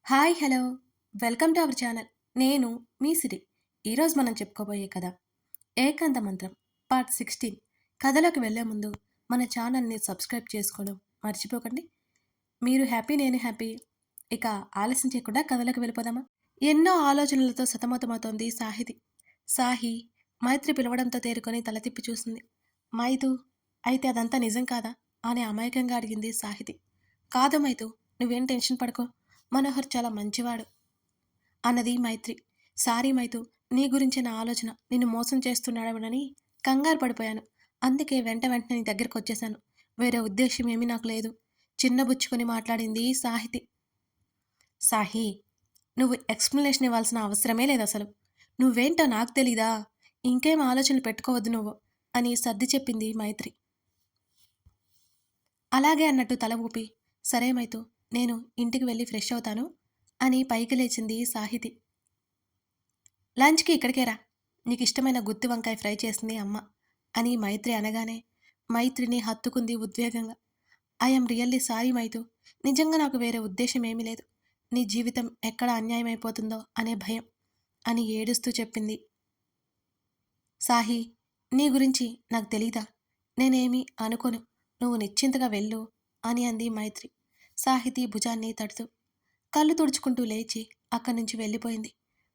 Hi hello welcome to our channel. నేను మీ సిరి. ఈరోజు మనం చెప్పుకోబోయే కథ ఏకాంత మంత్రం పార్ట్ 16. కథలోకి వెళ్ళే ముందు మన ఛానల్ని సబ్స్క్రైబ్ చేసుకోవడం మర్చిపోకండి. మీరు హ్యాపీ, నేను హ్యాపీ. ఇక ఆలస్యం చేయకుండా కథలోకి వెళ్ళిపోదామా. ఎన్నో ఆలోచనలతో సతమతమవుతోంది సాహితి. సాహి మైత్రి పిలవడంతో తేరుకొని తల తిప్పి చూసింది. మైతు, అయితే అదంతా నిజం కాదా అని అమాయకంగా అడిగింది సాహితి. కాదు మైతు, నువ్వేం టెన్షన్ పడుకో, మనోహర్ చాలా మంచివాడు అన్నది మైత్రి. సారీ మైతు, నీ గురించి నా ఆలోచన నిన్ను మోసం చేస్తున్నాడేమోనని కంగారు పడిపోయాను. అందుకే వెంటనే నీ దగ్గరకు వచ్చేశాను. వేరే ఉద్దేశం ఏమీ నాకు లేదు. చిన్నబుచ్చుకొని మాట్లాడింది సాహితి. సాహి, నువ్వు ఎక్స్ప్లెనేషన్ ఇవ్వాల్సిన అవసరమే లేదు అసలు. నువ్వేంటో నాకు తెలీదా? ఇంకేం ఆలోచనలు పెట్టుకోవద్దు నువ్వు అని సర్ది చెప్పింది మైత్రి. అలాగే అన్నట్టు తల ఊపి, సరే మైతు, నేను ఇంటికి వెళ్ళి ఫ్రెష్ అవుతాను అని పైకి లేచింది సాహితి. లంచ్కి ఇక్కడికే రా, నీకు ఇష్టమైన గుత్తి వంకాయ ఫ్రై చేసింది అమ్మ అని మైత్రి అనగానే మైత్రిని హత్తుకుంది ఉద్వేగంగా. ఐఎమ్ రియల్లీ సారీ మైతు, నిజంగా నాకు వేరే ఉద్దేశం ఏమీ లేదు. నీ జీవితం ఎక్కడ అన్యాయం అయిపోతుందో అనే భయం అని ఏడుస్తూ చెప్పింది. సాహి, నీ గురించి నాకు తెలీదా? నేనేమీ అనుకోను, నువ్వు నిశ్చింతగా వెళ్ళు అని అంది మైత్రి సాహితీ భుజాన్ని తడుతూ. కళ్ళు తుడుచుకుంటూ లేచి అక్కడి నుంచి వెళ్ళిపోయింది.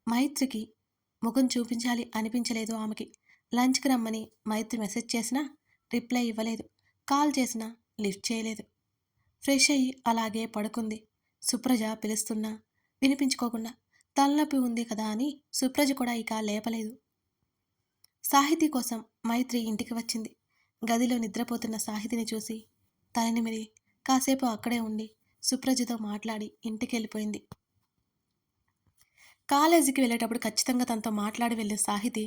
మైత్రికి ముఖం చూపించాలి అనిపించలేదు ఆమెకి. లంచ్కి రమ్మని మైత్రి మెసేజ్ చేసినా రిప్లై ఇవ్వలేదు. కాల్ చేసినా లిఫ్ట్ చేయలేదు. ఫ్రెష్ అయ్యి అలాగే పడుకుంది. సుప్రజ పిలుస్తున్నా వినిపించుకోకుండా తలనొప్పి ఉంది కదా అని సుప్రజ కూడా ఇక లేపలేదు. సాహితీ కోసం మైత్రి ఇంటికి వచ్చింది. గదిలో నిద్రపోతున్న సాహితిని చూసి తలనిమిరి కాసేపు అక్కడే ఉండి సుప్రజతో మాట్లాడి ఇంటికి వెళ్ళిపోయింది. కాలేజీకి వెళ్ళేటప్పుడు ఖచ్చితంగా తనతో మాట్లాడి వెళ్ళే సాహితి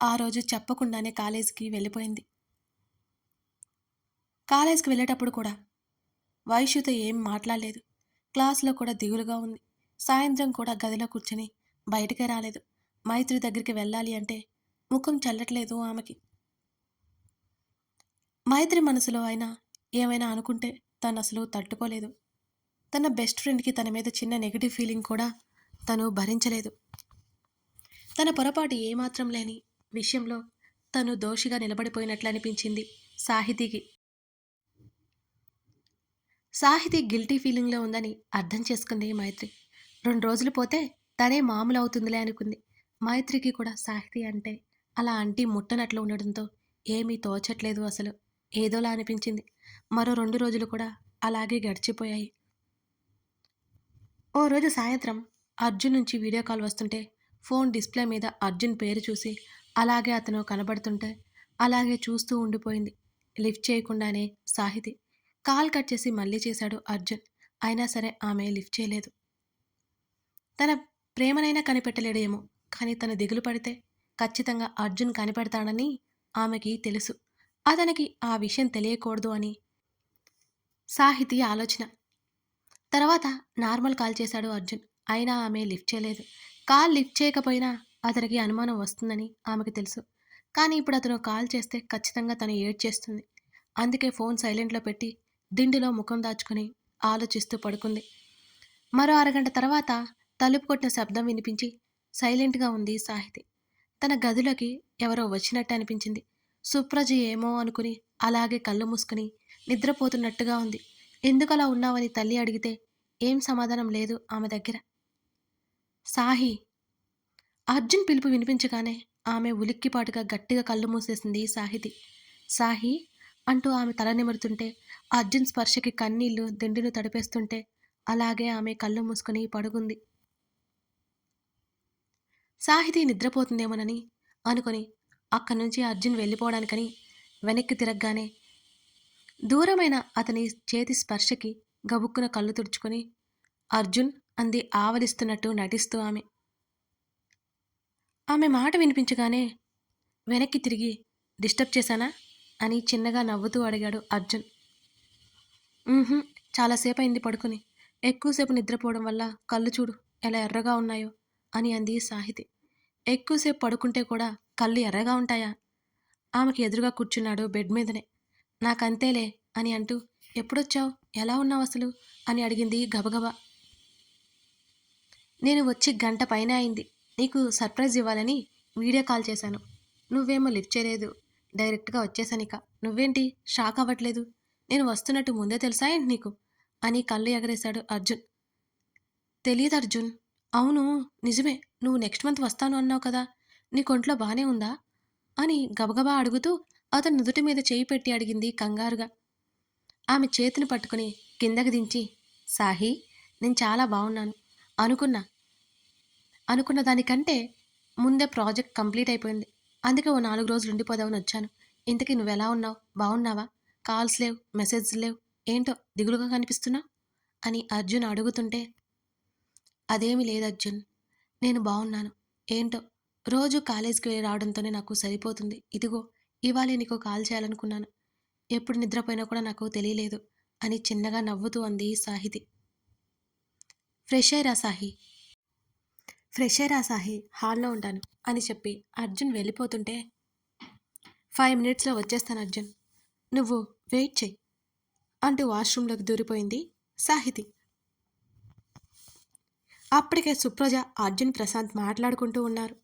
ఆ రోజు చెప్పకుండానే కాలేజీకి వెళ్ళిపోయింది. కాలేజీకి వెళ్ళేటప్పుడు కూడా వైషుతో ఏం మాట్లాడలేదు. క్లాస్లో కూడా దిగులుగా ఉంది. సాయంత్రం కూడా గదిలో కూర్చొని బయటికే రాలేదు. మైత్రి దగ్గరికి వెళ్ళాలి అంటే ముఖం చల్లట్లేదు ఆమెకి. మైత్రి మనసులో అయినా ఏమైనా అనుకుంటే తను అసలు తట్టుకోలేదు. తన బెస్ట్ ఫ్రెండ్కి తన మీద చిన్న నెగిటివ్ ఫీలింగ్ కూడా తను భరించలేదు. తన పొరపాటు ఏమాత్రం లేని విషయంలో తను దోషిగా నిలబడిపోయినట్లు అనిపించింది సాహితీకి. సాహితీ గిల్టీ ఫీలింగ్లో ఉందని అర్థం చేసుకుంది మైత్రి. 2 రోజులు పోతే తనే మామూలు అవుతుందిలే అనుకుంది. మైత్రికి కూడా సాహితీ అంటే అలా అంటి ముట్టనట్లు ఉండడంతో ఏమీ తోచట్లేదు అసలు. ఏదోలా అనిపించింది. మరో 2 రోజులు కూడా అలాగే గడిచిపోయాయి. ఓ రోజు సాయంత్రం అర్జున్ నుంచి వీడియో కాల్ వస్తుంటే ఫోన్ డిస్ప్లే మీద అర్జున్ పేరు చూసి అలాగే అతను కనబడుతుంటే అలాగే చూస్తూ ఉండిపోయింది. లిఫ్ట్ చేయకుండానే సాహితి. కాల్ కట్ చేసి మళ్ళీ చేశాడు అర్జున్. అయినా సరే ఆమె లిఫ్ట్ చేయలేదు. తన ప్రేమనైనా కనిపెట్టలేడేమో, కానీ తను దిగులు పడితే ఖచ్చితంగా అర్జున్ కనిపెడతాడని ఆమెకి తెలుసు. అతనికి ఆ విషయం తెలియకూడదు అని సాహితి ఆలోచన. తర్వాత నార్మల్ కాల్ చేశాడు అర్జున్. అయినా ఆమె లిఫ్ట్ చేయలేదు. కాల్ లిఫ్ట్ చేయకపోయినా అతనికి అనుమానం వస్తుందని ఆమెకు తెలుసు. కానీ ఇప్పుడు అతను కాల్ చేస్తే ఖచ్చితంగా తను ఏడ్చేస్తుంది. అందుకే ఫోన్ సైలెంట్లో పెట్టి దిండులో ముఖం దాచుకుని ఆలోచిస్తూ పడుకుంది. మరో అరగంట తర్వాత తలుపు కొట్టిన శబ్దం వినిపించి సైలెంట్గా ఉంది సాహితి. తన గదిలోకి ఎవరో వచ్చినట్టు అనిపించింది. సుప్రజ ఏమో అనుకుని అలాగే కళ్ళు మూసుకుని నిద్రపోతున్నట్టుగా ఉంది. ఎందుకలా ఉన్నావని తల్లి అడిగితే ఏం సమాధానం లేదు ఆమె దగ్గర. సాహి, అర్జున్ పిలుపు వినిపించగానే ఆమె ఉలిక్కిపాటుగా గట్టిగా కళ్ళు మూసేసింది సాహితి. సాహి అంటూ ఆమె తల నిమురుతుంటే అర్జున్ స్పర్శకి కన్నీళ్లు దిండును తడిపేస్తుంటే అలాగే ఆమె కళ్ళు మూసుకుని పడుకుంది. సాహితి నిద్రపోతుందేమోనని అనుకుని అక్కడి నుంచి అర్జున్ వెళ్ళిపోవడానికని వెనక్కి తిరగగానే దూరమైన అతని చేతి స్పర్శకి గబుక్కున కళ్ళు తుడుచుకొని అర్జున్ అంది ఆవలిస్తున్నట్టు నటిస్తూ ఆమె. ఆమె మాట వినిపించగానే వెనక్కి తిరిగి డిస్టర్బ్ చేశానా అని చిన్నగా నవ్వుతూ అడిగాడు అర్జున్. ఊహుం, చాలాసేపు అయింది పడుకుని. ఎక్కువసేపు నిద్రపోవడం వల్ల కళ్ళు చూడు ఎలా ఎర్రగా ఉన్నాయో అని అంది సాహితి. ఎక్కువసేపు పడుకుంటే కూడా కళ్ళు ఎర్రగా ఉంటాయా? ఆమెకి ఎదురుగా కూర్చున్నాడు బెడ్ మీదనే. నాకంతేలే అని అంటూ ఎప్పుడొచ్చావు, ఎలా ఉన్నావు అసలు అని అడిగింది గబగబా. నేను వచ్చి గంట పైనే అయింది. నీకు సర్ప్రైజ్ ఇవ్వాలని వీడియో కాల్ చేశాను. నువ్వేమో లిఫ్ట్ చేయలేదు. డైరెక్ట్‌గా వచ్చేసానిక. నువ్వేంటి షాక్ అవ్వట్లేదు? నేను వస్తున్నట్టు ముందే తెలుసా ఏంటి నీకు? అని కళ్ళు ఎగరేశాడు అర్జున్. తెలీదు అర్జున్. అవును. నిజమే. నువ్వు నెక్స్ట్ మంత్ వస్తాను అన్నావు కదా! నీకొంట్లో బానే ఉందా? అని గబగబా అడుగుతూ అతని నుదుటి మీద చేయి పెట్టి అడిగింది కంగారుగా. ఆమె చేతిని పట్టుకుని కిందకి దించి, సాహీ, నేను చాలా బావున్నాను. అనుకున్నా. అనుకున్న దానికంటే ముందే ప్రాజెక్ట్ కంప్లీట్ అయిపోయింది. అందుకే ఓ 4 రోజులు ఉండిపోదామని వచ్చాను. ఇంతకీ నువ్వెలా ఉన్నావు? బావున్నావా? కాల్స్ లేవు, మెసేజ్‌లు లేవు. ఏంటో దిగులుగా కనిపిస్తున్నావు? అని అర్జున్ అడుగుతుంటే, అదేమీ లేదు అర్జున్. నేను బావున్నాను. ఏంటో రోజు కాలేజీకి వెళ్ళి రావడంతోనే నాకు సరిపోతుంది. ఇదిగో ఇవాళే నీకో కాల్ చేయాలనుకున్నాను. ఎప్పుడు నిద్రపోయినా కూడా నాకు తెలియలేదు అని చిన్నగా నవ్వుతూ అంది సాహితి. ఫ్రెష్ అయ్యిరా సాహి. ఫ్రెష్ అయ్యిరా సాహి. హాల్‌లో ఉంటాను అని చెప్పి అర్జున్ వెళ్ళిపోతుంటే, 5 మినిట్స్‌లో వచ్చేస్తాను అర్జున్. నువ్వు వెయిట్ చెయ్యి అంటూ వాష్‌రూమ్‌లోకి దూరిపోయింది సాహితి. అప్పటికే సుప్రజ, అర్జున్, ప్రశాంత్ మాట్లాడుకుంటూ ఉన్నారు.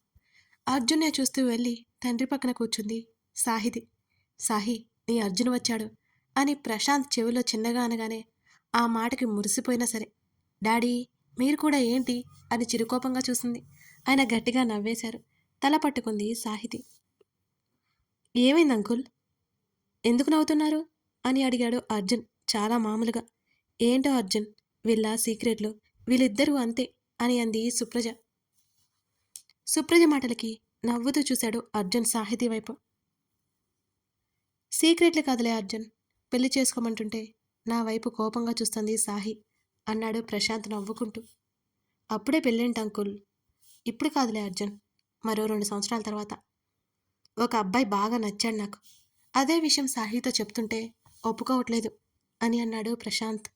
అర్జున్నే చూస్తూ వెళ్ళి తండ్రి పక్కన కూర్చుంది సాహితి. సాహి, నీ అర్జున్ వచ్చాడు అని ప్రశాంత్ చెవిలో చిన్నగా అనగానే ఆ మాటకి మురిసిపోయినా సరే, డాడీ మీరు కూడా ఏంటి అని చిరుకోపంగా చూసింది. ఆయన గట్టిగా నవ్వేశారు. తల పట్టుకుంది సాహితి. ఏమైంది అంకుల్? ఎందుకు నవ్వుతున్నారు అని అడిగాడు అర్జున్ చాలా మామూలుగా. ఏంటో అర్జున్, వీళ్ళ సీక్రెట్లు, వీళ్ళిద్దరూ అంతే అని అంది సుప్రజ. సుప్రజ మాటలకి నవ్వుతూ చూశాడు అర్జున్ సాహితీ వైపు. సీక్రెట్లు కాదులే అర్జున్, పెళ్లి చేసుకోమంటుంటే నా వైపు కోపంగా చూస్తుంది సాహి అన్నాడు ప్రశాంత్ నవ్వుకుంటూ. అప్పుడే పెళ్ళేంటి అంకుల్? ఇప్పుడు కాదులే అర్జున్, మరో 2 సంవత్సరాల తర్వాత. ఒక అబ్బాయి బాగా నచ్చాడు నాకు. అదే విషయం సాహితో చెప్తుంటే ఒప్పుకోవట్లేదు అని అన్నాడు ప్రశాంత్.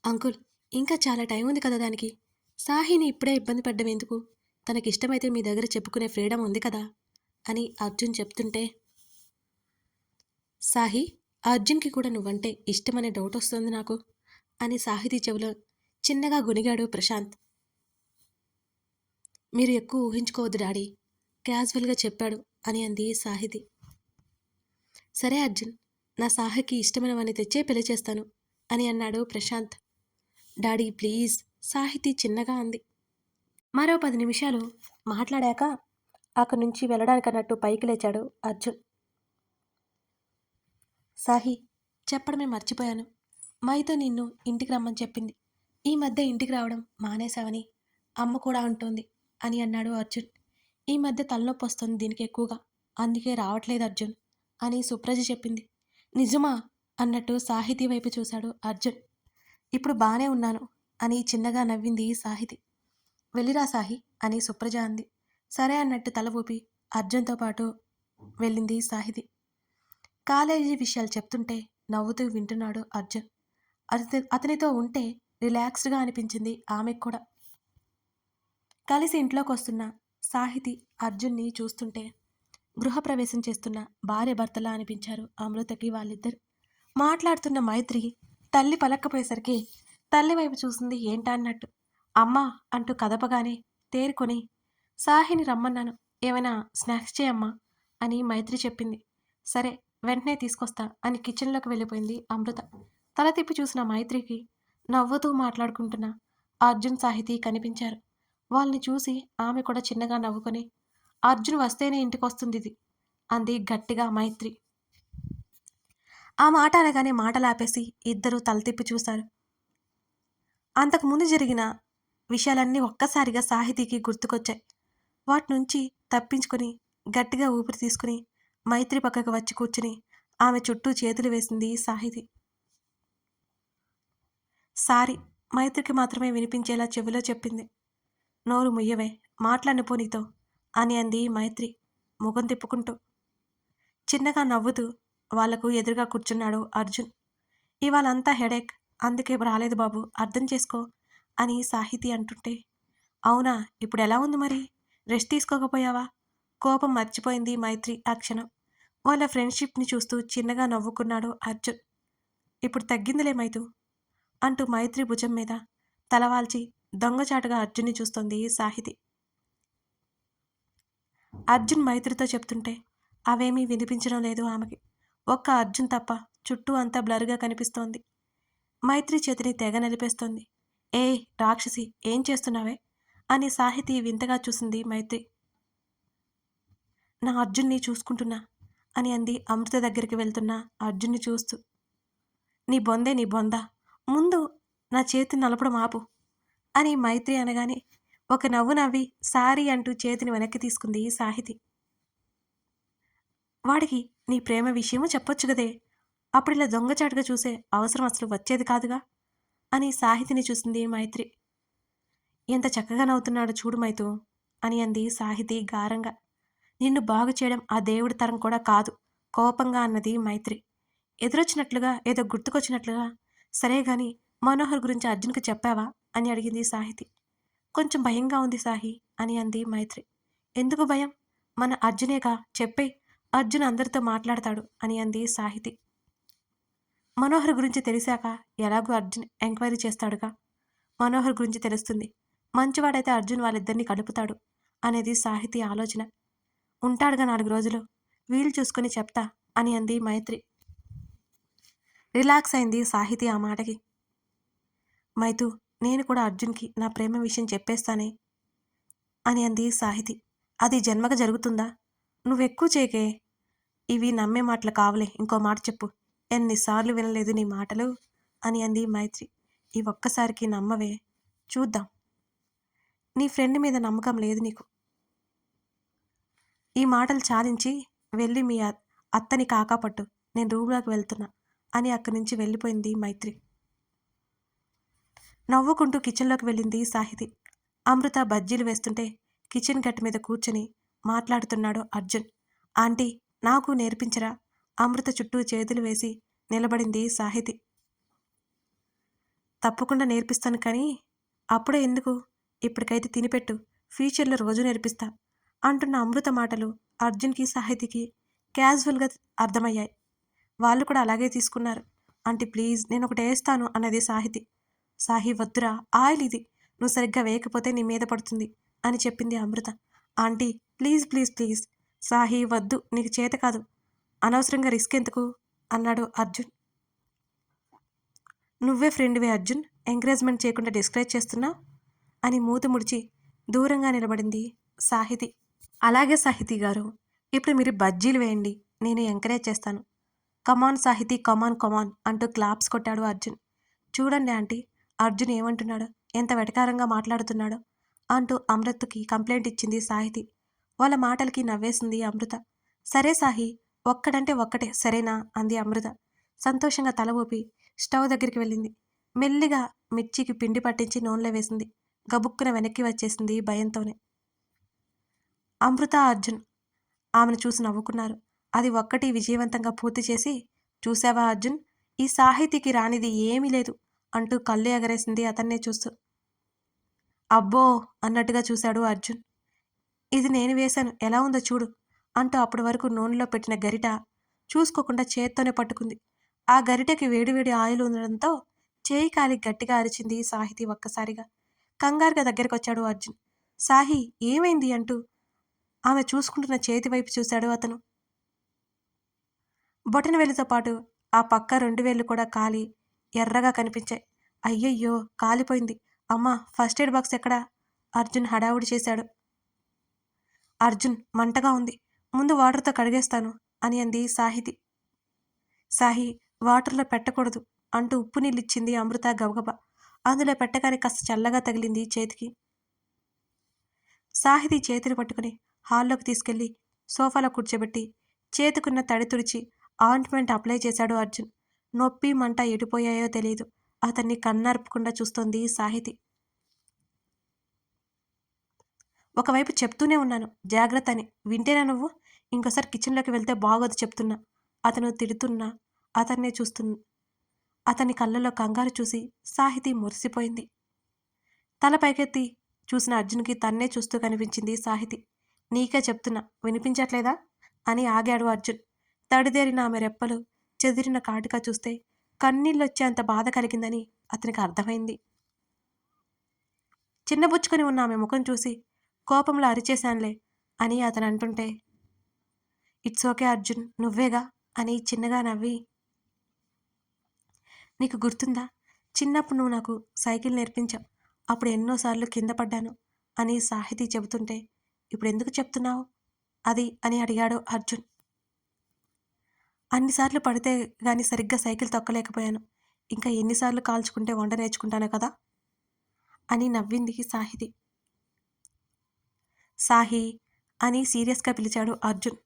అంకుల్, ఇంకా చాలా టైం ఉంది కదా దానికి. సాహిని ఇప్పుడే ఇబ్బంది పడ్డం ఎందుకు? తనకిష్టమైతే మీ దగ్గర చెప్పుకునే ఫ్రీడమ్ ఉంది కదా అని అర్జున్ చెప్తుంటే, సాహి, అర్జున్కి కూడా నువ్వంటే ఇష్టమనే డౌట్ వస్తుంది నాకు అని సాహితీ చెవిలో చిన్నగా గొనిగాడు ప్రశాంత్. మీరు ఎక్కువ ఊహించుకోవద్దు డాడీ, క్యాజువల్గా చెప్పాడు అని అంది సాహితి. సరే అర్జున్, నా సాహికి ఇష్టమైనవన్నీ తెచ్చే పెళ్లి చేస్తాను అని అన్నాడు ప్రశాంత్. డాడీ ప్లీజ్, సాహితి చిన్నగా అంది. మరో 10 నిమిషాలు మాట్లాడాక అక్కడి నుంచి వెళ్ళడానికన్నట్టు పైకి లేచాడు అర్జున్. సాహి, చెప్పడమే మర్చిపోయాను. మైతో నిన్ను ఇంటికి రమ్మని చెప్పింది. ఈ మధ్య ఇంటికి రావడం మానేశావని అమ్మ కూడా అంటోంది అని అన్నాడు అర్జున్. ఈ మధ్య తలనొప్పి వస్తుంది దీనికి ఎక్కువగా. అందుకే రావట్లేదు అర్జున్ అని సుప్రజ చెప్పింది. నిజమా అన్నట్టు సాహితీ వైపు చూశాడు అర్జున్. ఇప్పుడు బానే ఉన్నాను అని చిన్నగా నవ్వింది సాహితి. వెళ్ళిరా సాహి అని సుప్రజ అంది. సరే అన్నట్టు తల ఊపి అర్జున్తో పాటు వెళ్ళింది సాహితి. కాలేజీ విషయాలు చెప్తుంటే నవ్వుతూ వింటున్నాడు అర్జున్. అతనితో ఉంటే రిలాక్స్డ్గా అనిపించింది ఆమెకు కూడా. కలిసి ఇంట్లోకి వస్తున్న సాహితి అర్జున్ని చూస్తుంటే గృహప్రవేశం చేస్తున్న భార్య భర్తలా అనిపించారు అమృతకి వాళ్ళిద్దరు. మాట్లాడుతున్న మైత్రి తల్లి పలక్కపోయేసరికి తల్లి వైపు చూసింది ఏంటా అన్నట్టు. అమ్మా అంటూ కదపగానే తేరుకొని, సాహిని రమ్మన్నాను, ఏమైనా స్నాక్స్ చేయమ్మా అని మైత్రి చెప్పింది. సరే వెంటనే తీసుకొస్తా అని కిచెన్లోకి వెళ్ళిపోయింది అమృత. తల తిప్పి చూసిన మైత్రికి నవ్వుతూ మాట్లాడుకుంటున్న అర్జున్, సాహితి కనిపించారు. వాళ్ళని చూసి ఆమె కూడా చిన్నగా నవ్వుకొని, అర్జున్ వస్తేనే ఇంటికొస్తుంది ఇది అంది గట్టిగా మైత్రి. ఆ మాట అనగానే మాటలాపేసి ఇద్దరూ తల తిప్పి చూశారు. అంతకుముందు జరిగిన విషయాలన్నీ ఒక్కసారిగా సాహితీకి గుర్తుకొచ్చాయి. వాటి నుంచి తప్పించుకొని గట్టిగా ఊపిరి తీసుకుని మైత్రి పక్కకు వచ్చి కూర్చుని ఆమె చుట్టూ చేతులు వేసింది సాహితి. సారీ, మైత్రికి మాత్రమే వినిపించేలా చెవిలో చెప్పింది. నోరు ముయ్యవే, మాట్లాడిన పోనీతో అని అంది మైత్రి ముఖం తిప్పుకుంటూ. చిన్నగా నవ్వుతూ వాళ్లకు ఎదురుగా కూర్చున్నాడు అర్జున్. ఇవాళంతా హెడేక్, అందుకే రాలేదు బాబు, అర్థం చేసుకో అని సాహితి అంటుంటే, అవునా, ఇప్పుడు ఎలా ఉంది మరి? రెస్ట్ తీసుకోకపోయావా? కోపం మర్చిపోయింది మైత్రి ఆ క్షణం. వాళ్ళ ఫ్రెండ్షిప్ని చూస్తూ చిన్నగా నవ్వుకున్నాడు అర్జున్. ఇప్పుడు తగ్గిందిలే మైతు అంటూ మైత్రి భుజం మీద తలవాల్చి దొంగచాటుగా అర్జున్ని చూస్తోంది సాహితి. అర్జున్ మైత్రితో చెప్తుంటే అవేమీ వినిపించడం లేదు ఆమెకి. ఒక్క అర్జున్ తప్ప చుట్టూ అంతా బ్లర్‌గా కనిపిస్తోంది. మైత్రి చేతిని తెగ నలిపేస్తోంది. ఏయ్ రాక్షసి, ఏం చేస్తున్నావే? అని సాహితి వింతగా చూసింది మైత్రి. నా అర్జున్ని చూసుకుంటున్నా అని అంది అమృత దగ్గరికి వెళ్తున్న అర్జున్ని చూస్తూ. నీ బొందే నీ బొంద, ముందు నా చేతిని నలపడం ఆపు అని మైత్రి అనగానే ఒక నవ్వు నవ్వి సారీ అంటూ చేతిని వెనక్కి తీసుకుంది సాహితి. వాడికి నీ ప్రేమ విషయమూ చెప్పొచ్చు గదే, అప్పుడిలా దొంగచాటుగా చూసే అవసరం అసలు వచ్చేది కాదుగా అని సాహితిని చూసింది మైత్రి. ఎంత చక్కగా నవ్వుతున్నాడో చూడు మైతూ అని అంది సాహితి గారంగా. నిన్ను బాగు చేయడం ఆ దేవుడి తరం కూడా కాదు, కోపంగా అన్నది మైత్రి. ఎదురొచ్చినట్లుగా ఏదో గుర్తుకొచ్చినట్లుగా సరే గాని మనోహర్ గురించి అర్జున్‌కి చెప్పావా అని అడిగింది సాహితి. కొంచెం భయంగా ఉంది సాహి అని అంది మైత్రి. ఎందుకు భయం? మన అర్జునేగా, చెప్పేయ్, అర్జున్ అందరితో మాట్లాడతాడు అని అంది సాహితి. మనోహర్ గురించి తెలిసాక ఎలాగూ అర్జున్ ఎంక్వైరీ చేస్తాడుగా, మనోహర్ గురించి తెలుస్తుంది, మంచివాడైతే అర్జున్ వాళ్ళిద్దరినీ కలుపుతాడు అనేది సాహితి ఆలోచన. ఉంటాడుగా 4 రోజులు, వీలు చూసుకుని చెప్తా అని అంది మైత్రి. రిలాక్స్ అయింది సాహితి ఆ మాటకి. మైతూ, నేను కూడా అర్జున్‌కి నా ప్రేమ విషయం చెప్పేస్తానే అని అంది సాహితి. అది జన్మగా జరుగుతుందా? నువ్వెక్కువ చేయకే. ఇవి నమ్మే మాటలు కావులే, ఇంకో మాట చెప్పు. ఎన్నిసార్లు వినలేదు నీ మాటలు అని అంది మైత్రి. ఈ ఒక్కసారికి నమ్మవే, చూద్దాం. నీ ఫ్రెండ్ మీద నమ్మకం లేదు నీకు. ఈ మాటలు చాలించి వెళ్ళి మీ అత్తని కాకాపట్టు, నేను రూమ్లోకి వెళ్తున్నా అని అక్కడి నుంచి వెళ్ళిపోయింది మైత్రి. నవ్వుకుంటూ కిచెన్లోకి వెళ్ళింది సాహితి. అమృత బజ్జీలు వేస్తుంటే కిచెన్ గట్టు మీద కూర్చొని మాట్లాడుతున్నాడు అర్జున్. ఆంటీ, నాకు నేర్పించరా? అమృత చుట్టూ చేతులు వేసి నిలబడింది సాహితి. తప్పకుండా నేర్పిస్తాను కానీ అప్పుడే ఎందుకు, ఇప్పటికైతే తినిపెట్టు, ఫ్యూచర్లో రోజు నేర్పిస్తా అంటున్న అమృత మాటలు అర్జున్కి సాహితికి క్యాజువల్గా అర్థమయ్యాయి. వాళ్ళు కూడా అలాగే తీసుకున్నారు. ఆంటీ ప్లీజ్, నేను ఒకటి వేస్తాను అన్నది సాహితి. సాహి వద్దురా, ఆయిల్ ఇది, నువ్వు సరిగ్గా వేయకపోతే నీ మీద పడుతుంది అని చెప్పింది అమృత. Aunty please please please, Sahi వద్దు, నీకు చేత కాదు, అనవసరంగా రిస్క్ ఎందుకు అన్నాడు అర్జున్. నువ్వే ఫ్రెండ్వే అర్జున్, ఎంకరేజ్మెంట్ చేయకుండా డిస్కరేజ్ చేస్తున్నావు అని మూతి ముడిచి దూరంగా నిలబడింది సాహితి. అలాగే సాహితి గారు, ఇప్పుడు మీరు బజ్జీలు వేయండి, నేను ఎంకరేజ్ చేస్తాను. కమాన్ సాహితి, కమాన్ కమాన్ అంటూ క్లాప్స్ కొట్టాడు అర్జున్. చూడండి ఆంటీ, అర్జున్ ఏమంటున్నాడో, ఎంత వెటకారంగా మాట్లాడుతున్నాడో అంటూ అమృతకి కంప్లైంట్ ఇచ్చింది సాహితి. వాళ్ళ మాటలకి నవ్వేసింది అమృత. సరే సాహి, ఒక్కడంటే ఒక్కటే సరేనా అంది అమృత. సంతోషంగా తల ఊపి స్టవ్ దగ్గరికి వెళ్ళింది. మెల్లిగా మిర్చికి పిండి పట్టించి నూనెలో వేసింది. గబుక్కున వెనక్కి వచ్చేసింది భయంతోనే. అమృత, అర్జున్ ఆమెను చూసి నవ్వుకున్నారు. అది ఒక్కటి విజయవంతంగా పూర్తి చేసి, చూసావా అర్జున్, ఈ సాహితీకి రానిది ఏమీ లేదు అంటూ కళ్ళు ఎగరేసింది అతన్నే చూస్తూ. అబ్బో అన్నట్టుగా చూశాడు అర్జున్. ఇది నేను వేశాను, ఎలా ఉందో చూడు అంటూ అప్పటి వరకు నూనెలో పెట్టిన గరిట చూసుకోకుండా చేత్తోనే పట్టుకుంది. ఆ గరిటకి వేడివేడి ఆయిల్ ఉండడంతో చేయి కాలి గట్టిగా అరిచింది సాహితి ఒక్కసారిగా. కంగారుగా దగ్గరకొచ్చాడు అర్జున్. సాహి, ఏమైంది అంటూ ఆమె చూసుకుంటున్న చేతి వైపు చూశాడు అతను. బొటనవేలుతో పాటు ఆ పక్క 2 వేళ్ళు కూడా కాలి ఎర్రగా కనిపించాయి. అయ్యయ్యో, కాలిపోయింది. అమ్మా, ఫస్ట్ ఎయిడ్ బాక్స్ ఎక్కడా? అర్జున్ హడావుడి చేశాడు. అర్జున్, మంటగా ఉంది, ముందు వాటర్తో కడిగేస్తాను అని అంది సాహితి. సాహి, వాటర్లో పెట్టకూడదు అంటూ ఉప్పు నీళ్ళిచ్చింది అమృత గబగబా. అందులో పెట్టగానే కాస్త చల్లగా తగిలింది చేతికి. సాహితి చేతిని పట్టుకుని హాల్లోకి తీసుకెళ్లి సోఫాలో కూర్చోబెట్టి చేతికున్న తడి తుడిచి ఆయింట్మెంట్ అప్లై చేశాడు అర్జున్. నొప్పి మంట ఎడిపోయాయో తెలియదు, అతన్ని కన్నార్పకుండా చూస్తోంది సాహితి. ఒకవైపు చెప్తూనే ఉన్నాను జాగ్రత్త అని, వింటేనా నువ్వు? ఇంకోసారి కిచెన్లోకి వెళ్తే బాగోదు చెప్తున్నా. అతను తిడుతున్నా అతన్నే చూస్తుంది. అతని కళ్ళలో కంగారు చూసి సాహితి మురిసిపోయింది. తల పైకెత్తి చూసిన అర్జున్కి తన్నే చూస్తూ కనిపించింది సాహితి. నీకే చెప్తున్నా, వినిపించట్లేదా అని ఆగాడు అర్జున్. తడిదేరిన ఆమె రెప్పలు చెదిరిన కాటుగా చూస్తే కన్నీళ్ళొచ్చేంత బాధ కలిగిందని అతనికి అర్థమైంది. చిన్నబుచ్చుకొని ఉన్న ఆమె ముఖం చూసి కోపంలో అరిచేశానులే అని అతను అంటుంటే, ఇట్స్ ఓకే అర్జున్, నువ్వేగా అని చిన్నగా నవ్వి, నీకు గుర్తుందా? చిన్నప్పుడు నువ్వు నాకు సైకిల్ నేర్పించావు. అప్పుడు ఎన్నోసార్లు కింద పడ్డాను అని సాహితీ చెబుతుంటే, ఇప్పుడెందుకు చెప్తున్నావు అది అని అడిగాడు అర్జున్. అన్నిసార్లు పడితే గాని సరిగ్గా సైకిల్ తొక్కలేకపోయాను. ఇంకా ఎన్నిసార్లు కాల్చుకుంటే వంట నేర్చుకుంటాను కదా అని నవ్వింది సాహితి. సాహి అని సీరియస్గా పిలిచాడు అర్జున్.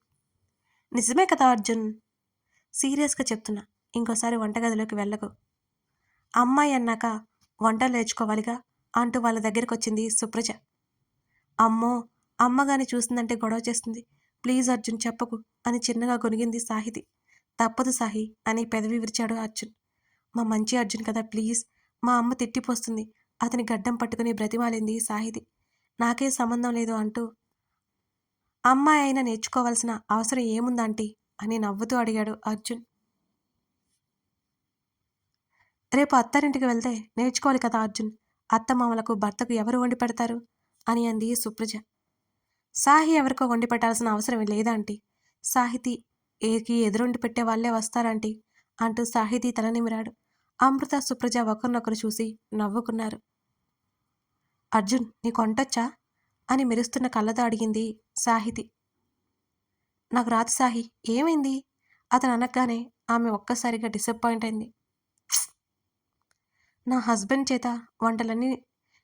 నిజమే కదా అర్జున్, సీరియస్గా చెప్తున్నా, ఇంకోసారి వంటగదిలోకి వెళ్ళకు. అమ్మాయి అన్నాక వంటలు నేర్చుకోవాలిగా అంటూ వాళ్ళ దగ్గరికి వచ్చింది సుప్రజ. అమ్మో, అమ్మగాని చూసిందంటే గొడవ చేస్తుంది, ప్లీజ్ అర్జున్ చెప్పకు అని చిన్నగా గొనిగింది సాహితి. తప్పదు సాహి అని పెదవి విరిచాడు అర్జున్. మా మంచి అర్జున్ కదా ప్లీజ్, మా అమ్మ తిట్టిపోస్తుంది అతని గడ్డం పట్టుకుని బ్రతిమాలింది సాహితి. నాకే సంబంధం లేదు అంటూ, అమ్మాయి అయినా నేర్చుకోవాల్సిన అవసరం ఏముందంటీ అని నవ్వుతూ అడిగాడు అర్జున్. రేపు అత్తారింటికి వెళ్తే నేర్చుకోవాలి కదా అర్జున్, అత్తమామలకు భర్తకు ఎవరు వండి పెడతారు అని అంది సుప్రజ. సాహి ఎవరికో వండి పెట్టాల్సిన అవసరం లేదా ఆంటీ, సాహితీ ఏకి ఎదురొండి పెట్టే వాళ్ళే వస్తారంటీ అంటూ సాహితీ తల నిమిరాడు. అమృత సుప్రజ ఒకరినొకరు చూసి నవ్వుకున్నారు. అర్జున్, నీకు వంటొచ్చా అని మెరుస్తున్న కళ్ళతో అడిగింది సాహితి. నాకు రాదు సాహి, ఏమైంది అతను అనగానే ఆమె ఒక్కసారిగా డిసప్పాయింట్ అయింది. నా హస్బెండ్ చేత వంటలన్నీ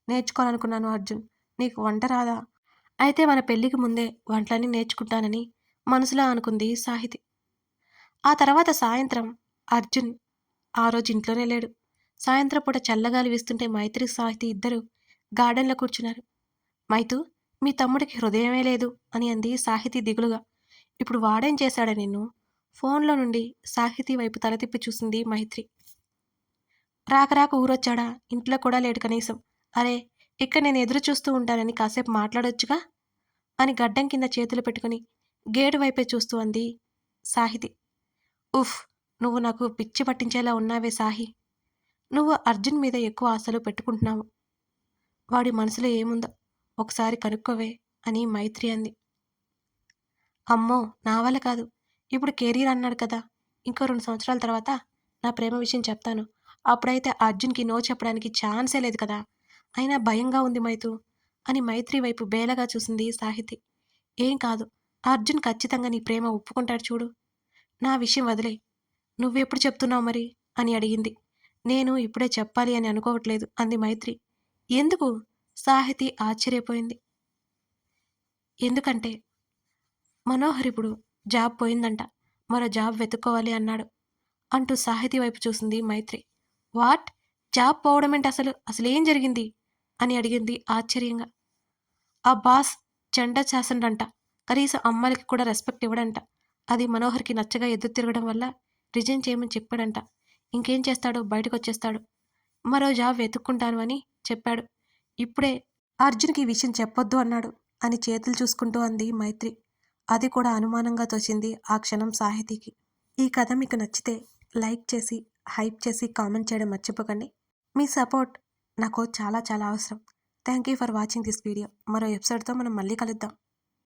నేర్చుకోవాలనుకున్నాను అర్జున్, నీకు వంట రాదా? అయితే మన పెళ్ళికి ముందే వంటలన్నీ నేర్చుకుంటానని మనసులో అనుకుంది సాహితి. ఆ తర్వాత సాయంత్రం అర్జున్ ఆ రోజు ఇంట్లోనే లేడు. సాయంత్రం పూట చల్లగాలి వీస్తుంటే మైత్రి సాహితి ఇద్దరు గార్డెన్లో కూర్చున్నారు. మైతూ, మీ తమ్ముడికి హృదయమే లేదు అని అంది సాహితి దిగులుగా. ఇప్పుడు వాడేం చేశాడా నిన్ను? ఫోన్లో నుండి సాహితి వైపు తల తిప్పి చూసింది మైత్రి. రాక రాక ఊరొచ్చాడా, ఇంట్లో కూడా లేడు కనీసం. అరే, ఇక్కడ నేను ఎదురు చూస్తూ ఉంటానని కాసేపు మాట్లాడొచ్చుగా అని గడ్డం కింద చేతులు పెట్టుకుని గేటు వైపే చూస్తూ అంది సాహితి. ఉఫ్, నువ్వు నాకు పిచ్చి పట్టించేలా ఉన్నావే సాహి. నువ్వు అర్జున్ మీద ఎక్కువ ఆశలు పెట్టుకుంటున్నావు. వాడి మనసులో ఏముందో ఒకసారి కనుక్కోవే అని మైత్రి అంది. అమ్మో, నా వల్ల కాదు. ఇప్పుడు కెరీర్ అన్నాడు కదా, ఇంకో 2 సంవత్సరాల తర్వాత నా ప్రేమ విషయం చెప్తాను. అప్పుడైతే అర్జున్కి నో చెప్పడానికి ఛాన్సే లేదు కదా. అయినా భయంగా ఉంది మైతూ అని మైత్రి వైపు బేలగా చూసింది సాహితి. ఏం కాదు, అర్జున్ ఖచ్చితంగా నీ ప్రేమ ఒప్పుకుంటాడు చూడు. నా విషయం వదిలే, నువ్వెప్పుడు చెప్తున్నావు మరి అని అడిగింది. నేను ఇప్పుడే చెప్పాలి అని అనుకోవట్లేదు అంది మైత్రి. ఎందుకు? సాహితి ఆశ్చర్యపోయింది. ఎందుకంటే మనోహర్ ఇప్పుడు జాబ్ పోయిందంట, మరో జాబ్ వెతుక్కోవాలి అన్నాడు అంటూ సాహితి వైపు చూసింది మైత్రి. వాట్? జాబ్ పోవడమేంటి అసలు? అసలేం జరిగింది అని అడిగింది ఆశ్చర్యంగా. ఆ బాస్ చెండ చేసండంట, కనీసం అమ్మాయిలకి కూడా రెస్పెక్ట్ ఇవ్వడంట. అది మనోహర్కి నచ్చగా ఎదురు తిరగడం వల్ల రిజైన్ చేయమని చెప్పాడంట. ఇంకేం చేస్తాడో బయటకొచ్చేస్తాడు. మరో జాబ్ వెతుక్కుంటాను అని చెప్పాడు. ఇప్పుడే అర్జున్కి ఈ విషయం చెప్పొద్దు అన్నాడు అని చేతులు చూసుకుంటూ అంది మైత్రి. అది కూడా అనుమానంగా తోచింది ఆ క్షణం సాహితీకి. ఈ కథ మీకు నచ్చితే లైక్ చేసి, హైప్ చేసి, కామెంట్ చేయడం మర్చిపోకండి. మీ సపోర్ట్ నాకు చాలా చాలా అవసరం. Thank you for watching this video. మరో ఎపిసోడ్తో మనం మళ్ళీ కలుద్దాం.